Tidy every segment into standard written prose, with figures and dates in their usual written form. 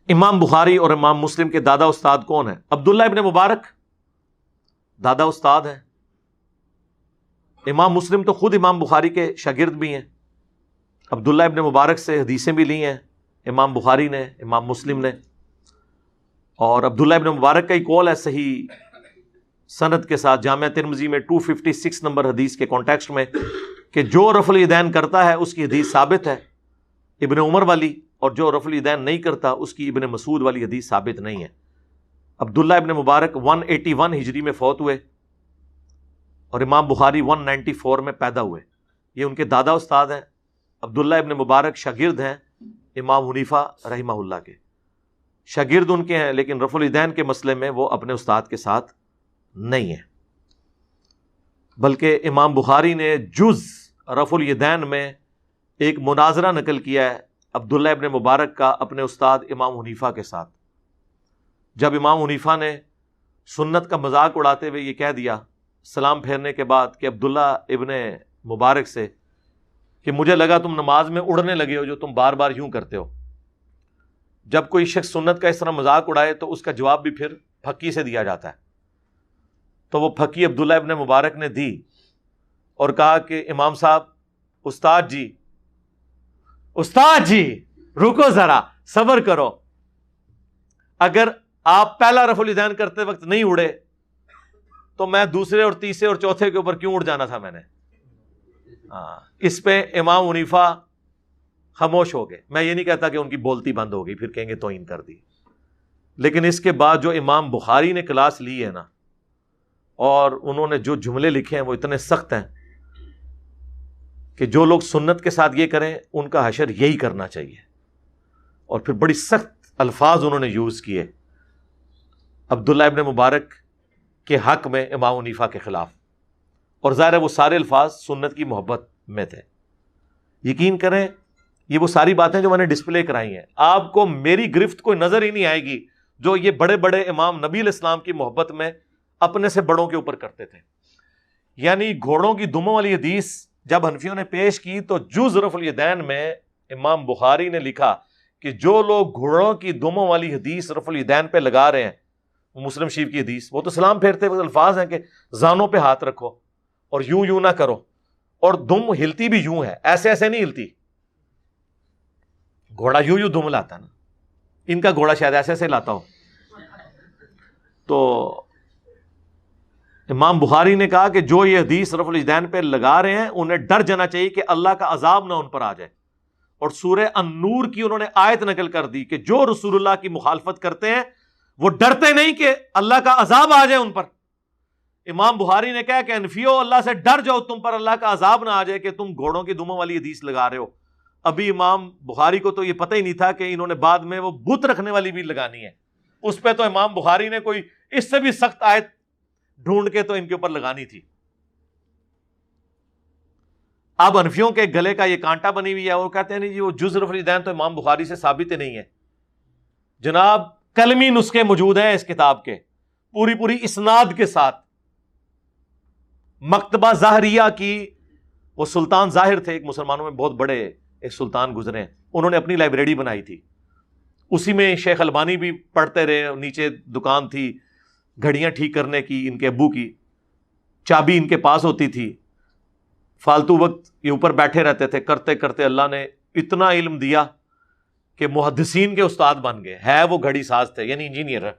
امام بخاری اور امام مسلم کے دادا استاد کون ہیں؟ عبداللہ ابن مبارک دادا استاد ہیں. امام مسلم تو خود امام بخاری کے شاگرد بھی ہیں. عبداللہ ابن مبارک سے حدیثیں بھی لی ہیں امام بخاری نے، امام مسلم نے. اور عبداللہ ابن مبارک کا ہی قول ہے صحیح سند کے ساتھ جامعہ ترمذی میں 256 نمبر حدیث کے کانٹیکسٹ میں کہ جو رفع الیدین کرتا ہے اس کی حدیث ثابت ہے ابن عمر والی، اور جو رفع الیدین نہیں کرتا اس کی ابن مسعود والی حدیث ثابت نہیں ہے. عبداللہ ابن مبارک 181 ہجری میں فوت ہوئے اور امام بخاری 194 میں پیدا ہوئے. یہ ان کے دادا استاد ہیں. عبداللہ ابن مبارک شاگرد ہیں امام حنیفہ رحمہ اللہ کے. شاگرد ان کے ہیں لیکن رفع الیدین کے مسئلے میں وہ اپنے استاد کے ساتھ نہیں ہیں. بلکہ امام بخاری نے جز رفع الیدین میں ایک مناظرہ نقل کیا ہے عبداللہ ابن مبارک کا اپنے استاد امام حنیفہ کے ساتھ. جب امام حنیفہ نے سنت کا مذاق اڑاتے ہوئے یہ کہہ دیا سلام پھیرنے کے بعد کہ عبداللہ ابن مبارک سے کہ مجھے لگا تم نماز میں اڑنے لگے ہو جو تم بار بار یوں کرتے ہو. جب کوئی شخص سنت کا اس طرح مذاق اڑائے تو اس کا جواب بھی پھر پھکی سے دیا جاتا ہے. تو وہ پھکی عبداللہ ابن مبارک نے دی اور کہا کہ امام صاحب استاد جی رکو ذرا صبر کرو، اگر آپ پہلا رفع الیدین کرتے وقت نہیں اڑے تو میں دوسرے اور تیسرے اور چوتھے کے اوپر کیوں اڑ جانا تھا میں نے. اس پہ امام حنیفہ خاموش ہو گئے. میں یہ نہیں کہتا کہ ان کی بولتی بند ہو گئی پھر کہیں گے توہین کر دی، لیکن اس کے بعد جو امام بخاری نے کلاس لی ہے نا اور انہوں نے جو جملے لکھے ہیں وہ اتنے سخت ہیں کہ جو لوگ سنت کے ساتھ یہ کریں ان کا حشر یہی کرنا چاہیے. اور پھر بڑی سخت الفاظ انہوں نے یوز کیے عبداللہ ابن مبارک کے حق میں امام حنیفہ کے خلاف، اور ظاہر ہے وہ سارے الفاظ سنت کی محبت میں تھے. یقین کریں یہ وہ ساری باتیں جو میں نے ڈسپلے کرائی ہیں آپ کو میری گرفت کوئی نظر ہی نہیں آئے گی جو یہ بڑے بڑے امام نبی علیہ السلام کی محبت میں اپنے سے بڑوں کے اوپر کرتے تھے. یعنی گھوڑوں کی دموں والی حدیث جب حنفیوں نے پیش کی تو جز رفع الیدین میں امام بخاری نے لکھا کہ جو لوگ گھوڑوں کی دموں والی حدیث رفع الیدین پہ لگا رہے ہیں، وہ مسلم شریف کی حدیث، وہ تو سلام پھیرتے وقت الفاظ ہیں کہ زانوں پہ ہاتھ رکھو اور یوں نہ کرو، اور دم ہلتی بھی یوں ہے، ایسے ایسے نہیں ہلتی. گھوڑا یوں دم لاتا نا، ان کا گھوڑا شاید ایسے ایسے لاتا ہو. تو امام بخاری نے کہا کہ جو یہ حدیث رفع الیدین پہ لگا رہے ہیں انہیں ڈر جانا چاہیے کہ اللہ کا عذاب نہ ان پر آ جائے. اور سورہ النور کی انہوں نے آیت نقل کر دی کہ جو رسول اللہ کی مخالفت کرتے ہیں وہ ڈرتے نہیں کہ اللہ کا عذاب آ جائے ان پر. امام بخاری نے کہا کہ انفیو اللہ سے ڈر جاؤ تم پر اللہ کا عذاب نہ آ جائے کہ تم گھوڑوں کی دموں والی حدیث لگا رہے ہو. ابھی امام بخاری کو تو یہ پتہ ہی نہیں تھا کہ انہوں نے بعد میں وہ بت رکھنے والی بھی لگانی ہے. اس پہ تو امام بخاری نے کوئی اس سے بھی سخت آیت ڈھونڈ کے تو ان کے اوپر لگانی تھی. اب حنفیوں کے گلے کا یہ کانٹا بنی ہوئی ہے، وہ کہتے ہیں نہیں جی وہ جز رفع الیدین تو امام بخاری سے ثابت ہی نہیں ہے. جناب کلمی نسخے موجود ہیں اس کتاب کے پوری اسناد کے ساتھ. مکتبہ ظاہریہ کی، وہ سلطان ظاہر تھے ایک مسلمانوں میں بہت بڑے ایک سلطان گزرے ہیں، انہوں نے اپنی لائبریری بنائی تھی، اسی میں شیخ البانی بھی پڑھتے رہے. نیچے دکان تھی گھڑیاں ٹھیک کرنے کی، ان کے ابو کی چابی ان کے پاس ہوتی تھی. فالتو وقت یہ اوپر بیٹھے رہتے تھے، کرتے کرتے اللہ نے اتنا علم دیا کہ محدثین کے استاد بن گئے. ہے وہ گھڑی ساز تھے یعنی انجینئر،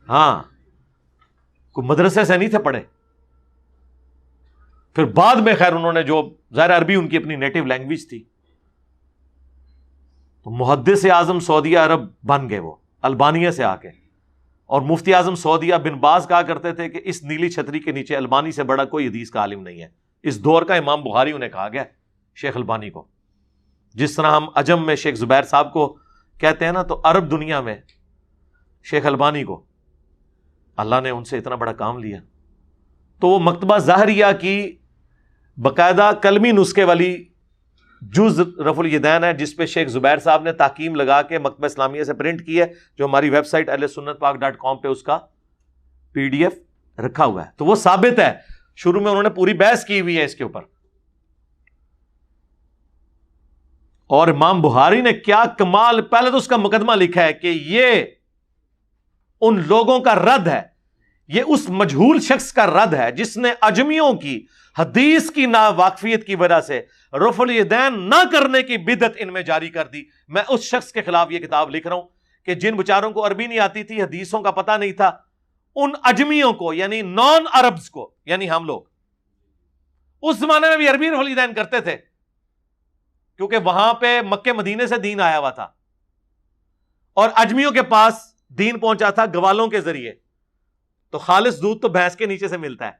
ہاں کوئی مدرسے سے نہیں تھے پڑھے. پھر بعد میں خیر انہوں نے جو ظاہر عربی ان کی اپنی نیٹو لینگویج تھی تو محدث اعظم سعودیہ عرب بن گئے وہ البانیہ سے آ کے. اور مفتی اعظم سعودیہ بن باز کہا کرتے تھے کہ اس نیلی چھتری کے نیچے البانی سے بڑا کوئی حدیث کا عالم نہیں ہے. اس دور کا امام بخاری انہیں کہا گیا شیخ البانی کو. جس طرح ہم عجم میں شیخ زبیر صاحب کو کہتے ہیں نا، تو عرب دنیا میں شیخ البانی کو اللہ نے ان سے اتنا بڑا کام لیا. تو وہ مکتبہ ظاہریہ کی باقاعدہ کلمی نسخے والی جز رفع الیدین ہے جس پہ شیخ زبیر صاحب نے تحکیم لگا کے مکتبہ اسلامیہ سے پرنٹ کی ہے، جو ہماری ویب سائٹ ahlsunnatpak.com پہ اس کا PDF رکھا ہوا ہے. تو وہ ثابت ہے، شروع میں انہوں نے پوری بحث کی ہوئی ہے اس کے اوپر. اور امام بخاری نے کیا کمال، پہلے تو اس کا مقدمہ لکھا ہے کہ یہ ان لوگوں کا رد ہے، یہ اس مجہول شخص کا رد ہے جس نے عجمیوں کی حدیث کی ناواقفیت کی وجہ سے رفع الیدین نہ کرنے کی بدعت ان میں جاری کر دی۔ میں اس شخص کے خلاف یہ کتاب لکھ رہا ہوں کہ جن بچاروں کو عربی نہیں آتی تھی، حدیثوں کا پتہ نہیں تھا، ان عجمیوں کو، یعنی نان عربز کو، یعنی ہم لوگ اس زمانے میں بھی عربی رفع الیدین کرتے تھے کیونکہ وہاں پہ مکے مدینے سے دین آیا ہوا تھا اور عجمیوں کے پاس دین پہنچا تھا گوالوں کے ذریعے، تو خالص دودھ تو بھینس کے نیچے سے ملتا ہے،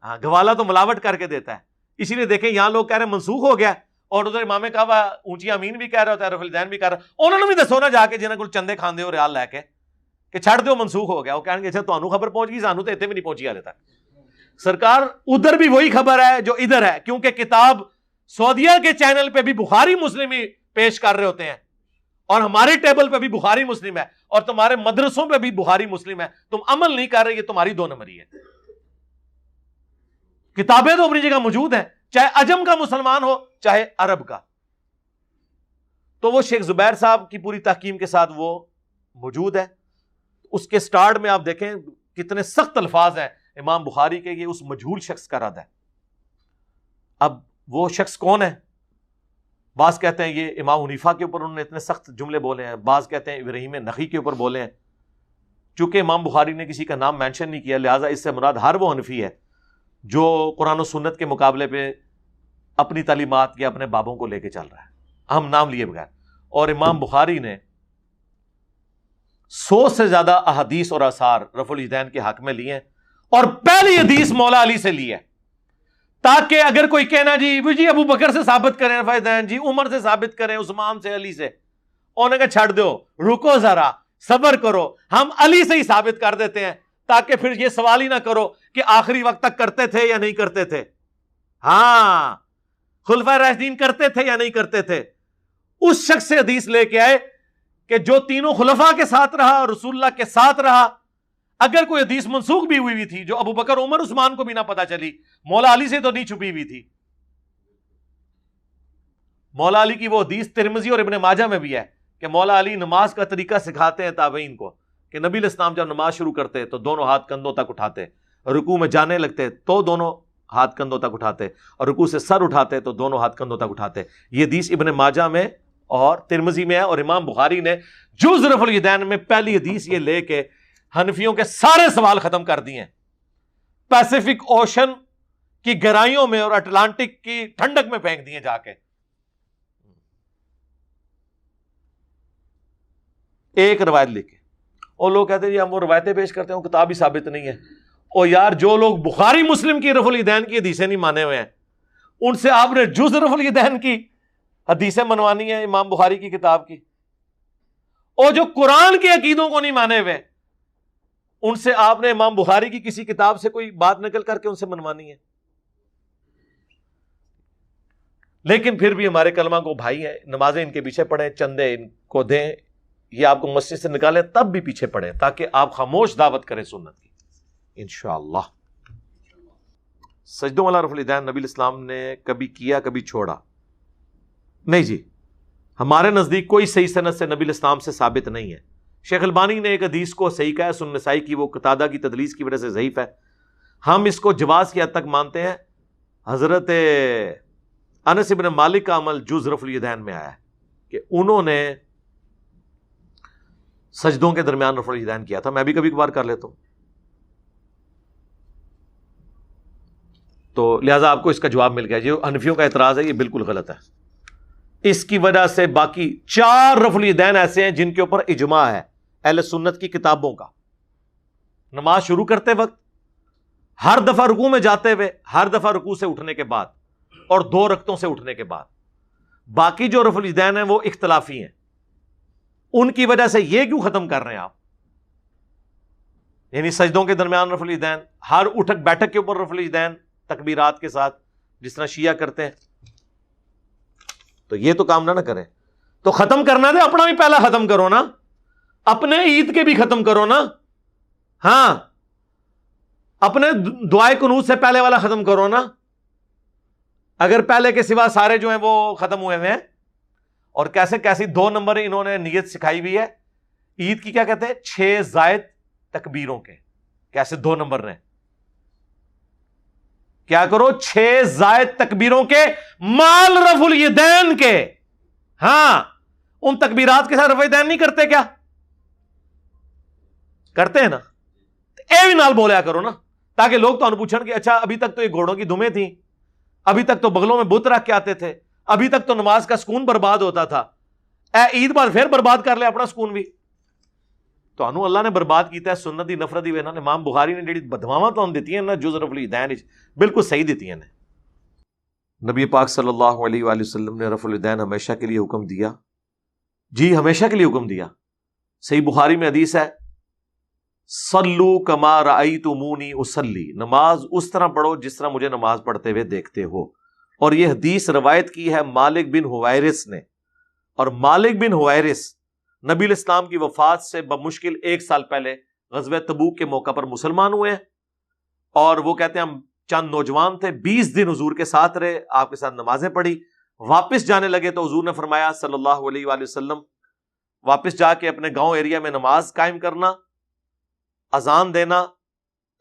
ہاں گوالا تو ملاوٹ کر کے دیتا ہے۔ اسی لیے دیکھیں یہاں لوگ کہہ رہے ہیں منسوخ ہو گیا، اور ادھر امام کعبہ اونچی امین بھی کہہ رہا ہوتا ہے، رفع الیدین بھی کہہ رہا، انہوں نے بھی دسو نا جا کے جنہاں کو چندے کھاندے ہو ریال لے کے کہ چھڑ دیو منسوخ ہو گیا، وہ کہیں گے اچھا تانوں خبر پہنچ گئی، سانوں تو اتنے بھی نہیں پہنچی حالے تک۔ سرکار ادھر بھی وہی خبر ہے جو ادھر ہے، کیونکہ کتاب سعودیہ کے چینل پہ بھی بخاری مسلم ہی پیش کر رہے ہوتے ہیں اور ہمارے ٹیبل پہ بھی بخاری مسلم ہے اور تمہارے مدرسوں پہ بھی بخاری مسلم ہے، تم عمل نہیں کر رہے، یہ تمہاری دو نمبری ہے۔ کتابیں تو اپنی جگہ موجود ہیں، چاہے عجم کا مسلمان ہو چاہے عرب کا۔ تو وہ شیخ زبیر صاحب کی پوری تحکیم کے ساتھ وہ موجود ہے۔ اس کے سٹارٹ میں آپ دیکھیں کتنے سخت الفاظ ہیں امام بخاری کے، یہ اس مجہول شخص کا رد ہے۔ اب وہ شخص کون ہے؟ بعض کہتے ہیں یہ امام حنیفہ کے اوپر انہوں نے اتنے سخت جملے بولے ہیں، بعض کہتے ہیں ابراہیم نخعی کے اوپر بولے ہیں۔ چونکہ امام بخاری نے کسی کا نام مینشن نہیں کیا، لہٰذا اس سے مراد ہر وہ حنفی ہے جو قرآن و سنت کے مقابلے پہ اپنی تعلیمات یا اپنے بابوں کو لے کے چل رہا ہے، ہم نام لیے بغیر۔ اور امام بخاری نے 100 سے زیادہ احادیث اور آثار رفع الیدین کے حق میں لیے ہیں، اور پہلی حدیث مولا علی سے لی ہے، تاکہ اگر کوئی کہنا جی ابو بکر سے ثابت کریں رفع الیدین، جی عمر سے ثابت کریں، عثمان سے، علی سے، انہوں نے کہا چھڑ دو، رکو ذرا، صبر کرو، ہم علی سے ہی ثابت کر دیتے ہیں، تاکہ پھر یہ سوال ہی نہ کرو کہ آخری وقت تک کرتے تھے یا نہیں کرتے تھے۔ ہاں خلفائے راشدین کرتے تھے یا نہیں کرتے تھے۔ اس شخص سے حدیث لے کے آئے کہ جو تینوں خلفاء کے ساتھ رہا اور رسول اللہ کے ساتھ رہا، اگر کوئی حدیث منسوخ بھی ہوئی تھی جو ابو بکر عمر عثمان کو بھی نہ پتا چلی، مولا علی سے تو نہیں چھپی ہوئی تھی۔ مولا علی کی وہ حدیث ترمذی اور ابن ماجہ میں بھی ہے کہ مولا علی نماز کا طریقہ سکھاتے ہیں تابعین کو، کہ نبی علیہ السلام جب نماز شروع کرتے تو دونوں ہاتھ کندھوں تک اٹھاتے، رکوع میں جانے لگتے تو دونوں ہاتھ کندھوں تک اٹھاتے، اور رکوع سے سر اٹھاتے تو دونوں ہاتھ کندھوں تک اٹھاتے۔ یہ حدیث ابن ماجہ میں اور ترمذی میں ہے، اور امام بخاری نے جز رفع الیدین میں پہلی حدیث یہ لے کے حنفیوں کے سارے سوال ختم کر دیے ہیں۔ پیسیفک اوشن کی گہرائیوں میں اور اٹلانٹک کی ٹھنڈک میں پھینک دیے جا کے۔ ایک روایت لے کے، اور لوگ کہتے ہیں جی ہم وہ روایتیں پیش کرتے ہیں، وہ کتاب ہی ثابت نہیں ہے۔ اور یار جو لوگ بخاری مسلم کی رفع الیدین کی حدیثیں نہیں مانے ہوئے ہیں، ان سے آپ نے جز رفع الیدین کی حدیثیں منوانی ہیں امام بخاری کی کتاب کی، اور جو قرآن کے عقیدوں کو نہیں مانے ہوئے ان سے آپ نے امام بخاری کی کسی کتاب سے کوئی بات نقل کر کے ان سے منوانی ہے۔ لیکن پھر بھی ہمارے کلمہ کو بھائی ہیں، نمازیں ان کے پیچھے پڑھیں، چندے ان کو دیں، یہ آپ کو مسجد سے نکالیں تب بھی پیچھے پڑھیں، تاکہ آپ خاموش دعوت کریں سنت کی انشاءاللہ۔ سجدوں والا رفع الیدین نبی الاسلام نے کبھی کیا کبھی چھوڑا نہیں جی، ہمارے نزدیک کوئی صحیح سند سے نبی الاسلام سے ثابت نہیں ہے۔ شیخ البانی نے ایک حدیث کو صحیح کہا ہے، سنن نسائی کی، وہ قتادہ کی تدلیس کی وجہ سے ضعیف ہے، ہم اس کو جواز کی حد تک مانتے ہیں۔ حضرت انس بن مالک کا عمل جز رفع الیدین میں آیا ہے کہ انہوں نے سجدوں کے درمیان رفع الیدین کیا تھا، میں بھی کبھی کبھار کر لیتا ہوں، تو لہٰذا آپ کو اس کا جواب مل گیا۔ جو حنفیوں کا اعتراض ہے یہ بالکل غلط ہے۔ اس کی وجہ سے باقی 4 رفع الیدین ایسے ہیں جن کے اوپر اجماع ہے اہل سنت کی کتابوں کا۔ نماز شروع کرتے وقت، ہر دفعہ رکوع میں جاتے ہوئے، ہر دفعہ رکوع سے اٹھنے کے بعد، اور 2 رکعتوں سے اٹھنے کے بعد۔ باقی جو رفع الیدین ہیں وہ اختلافی ہیں، ان کی وجہ سے یہ کیوں ختم کر رہے ہیں آپ؟ یعنی سجدوں کے درمیان رفع الیدین، ہر اٹھک بیٹھک کے اوپر رفع الیدین تکبیرات کے ساتھ، جس طرح شیعہ کرتے ہیں، تو یہ تو کام نہ کریں۔ تو ختم کرنا تھا اپنا بھی پہلا ختم کرو نا، اپنے عید کے بھی ختم کرو نا، ہاں اپنے دعائے قنوت سے پہلے والا ختم کرو نا، اگر پہلے کے سوا سارے جو ہیں وہ ختم ہوئے ہیں اور کیسے کیسی 2 نمبر انہوں نے نیت سکھائی ہوئی ہے عید کی، کیا کہتے ہیں 6 زائد تکبیروں کے. کیسے 2 نمبر نے؟ کیا کرو 6 زائد تکبیروں کے مال رفع الیدین کے. ہاں ان تکبیرات کے ساتھ رفع الیدین نہیں کرتے کیا؟ کرتے ہیں نا. اے بھی نال بولیا کرو نا، تاکہ لوگ تو پوچھن کہ اچھا ابھی تک تو یہ گھوڑوں کی دمیں تھیں، ابھی تک تو بغلوں میں بت رکھ کے آتے تھے، ابھی تک تو نماز کا سکون برباد ہوتا تھا، اے عید بعد پھر برباد کر لے اپنا سکون بھی. تو انو اللہ نے برباد کیتا ہے سنت دی نفرت دی وینا. امام بخاری نے جڑی بدواواں تو دیتی ہیں نا جز رفع الیدین بالکل صحیح دیتی ہیں. نبی پاک صلی اللہ علیہ وآلہ وسلم نے رفع الیدین ہمیشہ کے لیے حکم دیا. جی ہمیشہ کے لیے حکم دیا. صحیح بخاری میں حدیث ہے صلو کما رأیتمونی اصلی، نماز اس طرح پڑھو جس طرح مجھے نماز پڑھتے ہوئے دیکھتے ہو. اور یہ حدیث روایت کی ہے مالک بن حویرث نے. اور مالک بن حویرث نبی الاسلام کی وفات سے بمشکل 1 سال پہلے غزوہ تبوک کے موقع پر مسلمان ہوئے ہیں. اور وہ کہتے ہیں ہم چند نوجوان تھے، 20 دن حضور کے ساتھ رہے، آپ کے ساتھ نمازیں پڑھی. واپس جانے لگے تو حضور نے فرمایا صلی اللہ علیہ وآلہ وسلم واپس جا کے اپنے گاؤں ایریا میں نماز قائم کرنا، اذان دینا،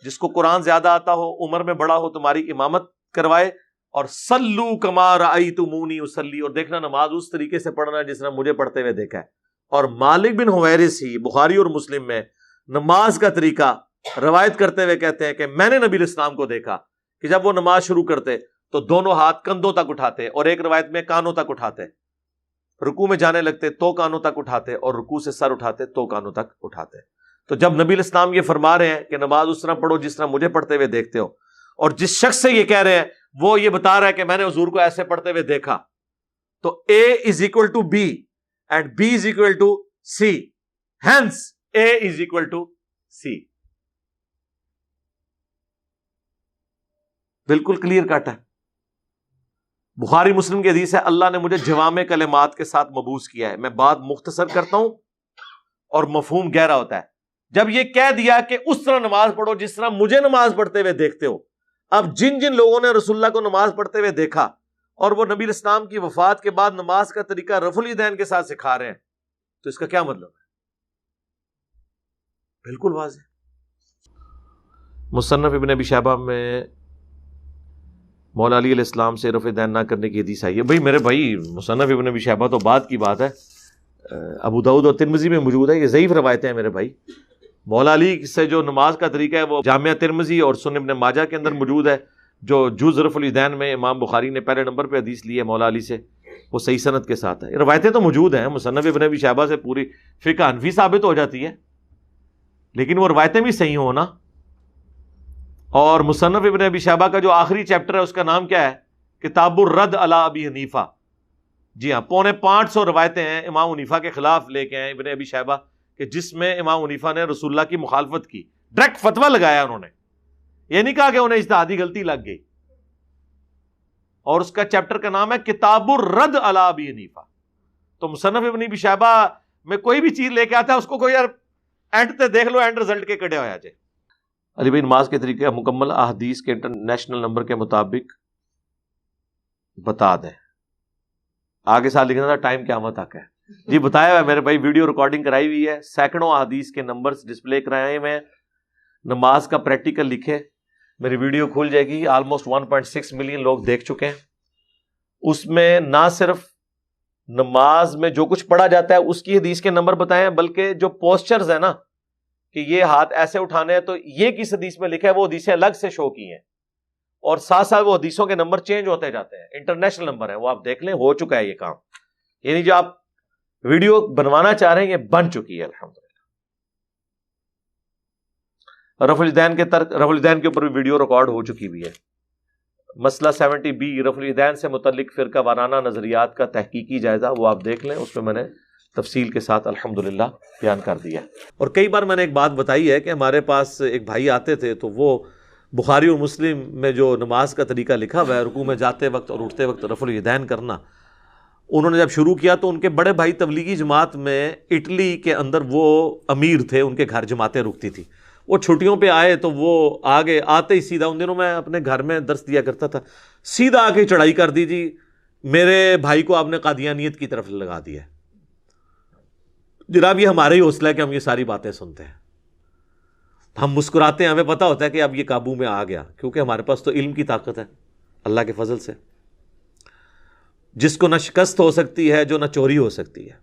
جس کو قرآن زیادہ آتا ہو، عمر میں بڑا ہو، تمہاری امامت کروائے، اور صلو کما رأیتمونی اصلی، اور دیکھنا نماز اس طریقے سے پڑھنا جس طرح مجھے پڑھتے ہوئے دیکھا ہے. اور مالک بن حویرث ہی بخاری اور مسلم میں نماز کا طریقہ روایت کرتے ہوئے کہتے ہیں کہ میں نے نبی الاسلام کو دیکھا کہ جب وہ نماز شروع کرتے تو دونوں ہاتھ کندھوں تک اٹھاتے، اور ایک روایت میں کانوں تک اٹھاتے. رکوع میں جانے لگتے تو کانوں تک اٹھاتے، اور رکوع سے سر اٹھاتے تو کانوں تک اٹھاتے. تو جب نبی الاسلام یہ فرما رہے ہیں کہ نماز اس طرح پڑھو جس طرح مجھے پڑھتے ہوئے دیکھتے ہو، اور جس شخص سے یہ کہہ رہے ہیں وہ یہ بتا رہا ہے کہ میں نے حضور کو ایسے پڑھتے ہوئے دیکھا، تو A is equal to B and B is equal to C, hence A is equal to C. بالکل کلیئر کٹ ہے. بخاری مسلم کی حدیث ہے اللہ نے مجھے جوامع کلمات کے ساتھ مبعوث کیا ہے. میں بات مختصر کرتا ہوں اور مفہوم گہرا ہوتا ہے. جب یہ کہہ دیا کہ اس طرح نماز پڑھو جس طرح مجھے نماز پڑھتے ہوئے دیکھتے ہو، اب جن جن لوگوں نے رسول اللہ کو نماز پڑھتے ہوئے دیکھا اور وہ نبی الاسلام کی وفات کے بعد نماز کا طریقہ رفع الیدین کے ساتھ سکھا رہے ہیں، تو اس کا کیا مطلب ہے؟ بالکل واضح. مصنف ابن ابی شیبہ میں مولا علی علیہ السلام سے رفع الیدین نہ کرنے کی حدیث آئی ہے. بھائی میرے بھائی مصنف ابن ابی شیبہ تو بعد کی بات ہے، ابو داؤد اور ترمذی میں موجود ہے. یہ ضعیف روایتیں ہیں میرے بھائی. مولا علی سے جو نماز کا طریقہ ہے وہ جامعہ ترمذی اور سنن ابن ماجہ کے اندر موجود ہے، جو جز رفع الیدین میں امام بخاری نے پہلے نمبر پہ حدیث لی ہے مولا علی سے، وہ صحیح سند کے ساتھ ہے. روایتیں تو موجود ہیں، مصنف ابن ابی شیبہ سے پوری فقہ حنفی ثابت ہو جاتی ہے، لیکن وہ روایتیں بھی صحیح ہوں نا. اور مصنف ابن ابی شیبہ کا جو آخری چیپٹر ہے اس کا نام کیا ہے؟ کتاب الرد علی ابی حنیفہ. جی ہاں، 550 روایتیں ہیں امام حنیفہ کے خلاف لے کے ہیں ابن ابی شیبہ، کہ جس میں امام حنیفہ نے رسول اللہ کی مخالفت کی، ڈائریکٹ فتویٰ لگایا انہوں نے. یہ نہیں کہا کہ انہیں اجتہادی غلطی لگ گئی. اور اس کا چیپٹر کا نام ہے کتاب الرد علی ابی حنیفہ. تو مصنف ابن ابی شیبہ میں کوئی بھی چیز لے کے آتا ہے اس کو کوئی یار اینڈ تے دیکھ لو، اینڈ رزلٹ کے کڑے ہو جائے. علی بھائی نماز کے طریقے مکمل احادیث کے انٹرنیشنل نمبر کے مطابق بتا دیں. آگے ساتھ لکھنا تھا ٹائم قیامت تک ہے. جی بتایا ہے میرے بھائی، ویڈیو ریکارڈنگ کرائی ہوئی ہے، سینکڑوں احادیث کے نمبرز ڈسپلے کرائے ہوئے ہیں. نماز کا پریکٹیکل لکھے، میری ویڈیو کھل جائے گی. آلموسٹ 1.6 ملین لوگ دیکھ چکے ہیں. اس میں نہ صرف نماز میں جو کچھ پڑھا جاتا ہے اس کی حدیث کے نمبر بتائے ہیں، بلکہ جو پوسچرز ہیں نا کہ یہ ہاتھ ایسے اٹھانے ہیں تو یہ کس حدیث میں لکھا ہے وہ حدیثیں الگ سے شو کی ہیں، اور ساتھ ساتھ وہ حدیثوں کے نمبر چینج ہوتے جاتے ہیں. انٹرنیشنل نمبر ہے وہ، آپ دیکھ لیں، ہو چکا ہے یہ کام. یعنی جو آپ ویڈیو بنوانا چاہ رہے ہیں یہ بن چکی ہے الحمدللہ. رفع الیدین کے اوپر بھی ویڈیو ریکارڈ ہو چکی بھی ہے. مسئلہ 70B رفع الیدین سے متعلق فرقہ وارانہ نظریات کا تحقیقی جائزہ، وہ آپ دیکھ لیں، اس میں میں نے تفصیل کے ساتھ الحمدللہ بیان کر دیا. اور کئی بار میں نے ایک بات بتائی ہے کہ ہمارے پاس ایک بھائی آتے تھے تو وہ بخاری اور مسلم میں جو نماز کا طریقہ لکھا ہوا ہے رکوع میں جاتے وقت اور اٹھتے وقت رفع الیدین کرنا، انہوں نے جب شروع کیا تو ان کے بڑے بھائی تبلیغی جماعت میں اٹلی کے اندر وہ امیر تھے، ان کے گھر جماعتیں رکتی تھی. وہ چھٹیوں پہ آئے تو وہ آگے آتے ہی سیدھا، ان دنوں میں اپنے گھر میں درس دیا کرتا تھا، سیدھا آ کے چڑھائی کر دی جی میرے بھائی کو آپ نے قادیانیت کی طرف لگا دیا ہے. جناب یہ ہمارا ہی حوصلہ ہے کہ ہم یہ ساری باتیں سنتے ہیں, ہم مسکراتے ہیں, ہمیں پتا ہوتا ہے کہ اب یہ قابو میں آ گیا, کیونکہ ہمارے پاس تو علم کی طاقت ہے اللہ کے فضل سے, جس کو نہ شکست ہو سکتی ہے, جو نہ چوری ہو سکتی ہے.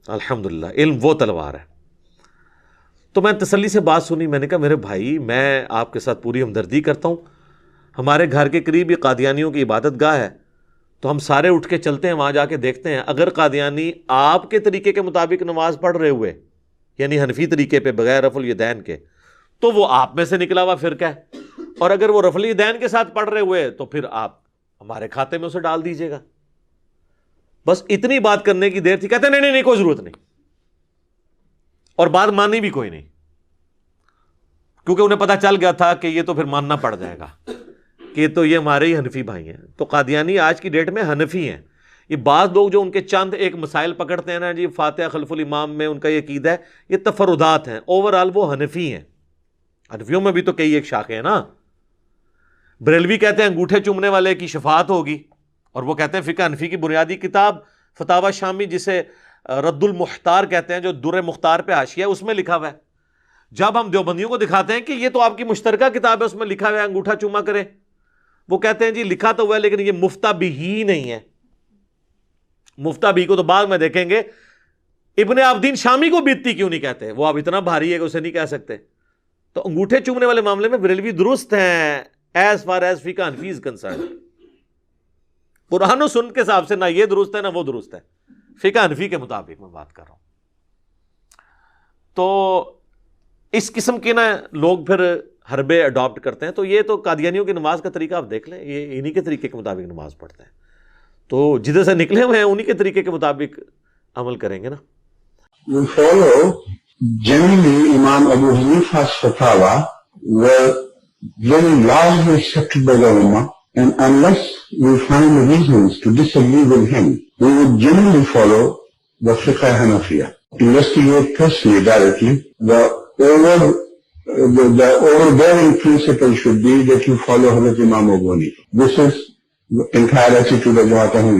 الحمدللہ علم وہ تلوار ہے. تو میں تسلی سے بات سنی, میں نے کہا میرے بھائی میں آپ کے ساتھ پوری ہمدردی کرتا ہوں, ہمارے گھر کے قریب یہ قادیانیوں کی عبادت گاہ ہے, تو ہم سارے اٹھ کے چلتے ہیں وہاں جا کے دیکھتے ہیں, اگر قادیانی آپ کے طریقے کے مطابق نماز پڑھ رہے ہوئے, یعنی حنفی طریقے پہ بغیر رفع الیدین کے, تو وہ آپ میں سے نکلا ہوا فرقہ ہے, اور اگر وہ رفع الیدین کے ساتھ پڑھ رہے ہوئے تو پھر آپ ہمارے کھاتے میں اسے ڈال دیجیے گا. بس اتنی بات کرنے کی دیر تھی. کہتے ہیں نہیں کوئی ضرورت نہیں, اور بات مانی بھی کوئی نہیں, کیونکہ انہیں پتا چل گیا تھا کہ یہ تو پھر ماننا پڑ جائے گا کہ تو یہ ہمارے ہی حنفی بھائی ہیں. تو قادیانی آج کی ڈیٹ میں حنفی ہیں. یہ بعض لوگ جو ان کے چند ایک مسائل پکڑتے ہیں نا جی, فاتحہ خلف الامام میں ان کا یہ عقیدہ ہے, یہ تفردات ہیں, اوورآل وہ حنفی ہیں. حنفیوں میں بھی تو کئی ایک شاخیں ہیں نا. بریلوی کہتے ہیں انگوٹھے چومنے والے کی شفاعت ہوگی, اور وہ کہتے ہیں فقہ حنفی کی بنیادی کتاب فتاوی شامی, جسے رد المختار کہتے ہیں, جو در مختار پہ حاشیہ ہے, اس میں لکھا ہوا ہے. جب ہم دیوبندیوں کو دکھاتے ہیں کہ یہ تو آپ کی مشترکہ کتاب ہے, اس میں لکھا ہوا ہے انگوٹھا چوما کریں, وہ کہتے ہیں جی لکھا تو ہوا ہے لیکن یہ مفتہ بھی ہی نہیں ہے. مفتہ بھی کو تو بعد میں دیکھیں گے. ابن عابدین شامی کو بیتتی کیوں نہیں کہتے, وہ اب اتنا بھاری ہے کہ اسے نہیں کہہ سکتے. تو انگوٹھے چومنے والے معاملے میں بریلوی درست ہیں ایز فار ایز فقہ حنفی از کنسرن. قرآن و سنت کے حساب سے نہ یہ درست ہے نہ وہ درست ہے, فقہ حنفی کے مطابق میں بات کر رہا ہوں. تو اس قسم کے نا لوگ پھر حربے اڈاپٹ کرتے ہیں. تو یہ تو قادیانیوں کی نماز کا طریقہ آپ دیکھ لیں, یہ انہی کے طریقے کے مطابق نماز پڑھتے ہیں. تو جدھر سے نکلے ہوئے ہیں انہی کے طریقے کے مطابق عمل کریں گے نا. We follow generally Imam Abu Hanifa's fatwa were very largely accepted by the Ummah, and unless we find reasons to disagree with him, we would generally follow the Fiqh Hanafiya. Investigate personally, directly. The overbearing principle should be that you follow Hazrat Imam Abu Hanifa. This is the entire attitude of Jamaat Ahmadiyya.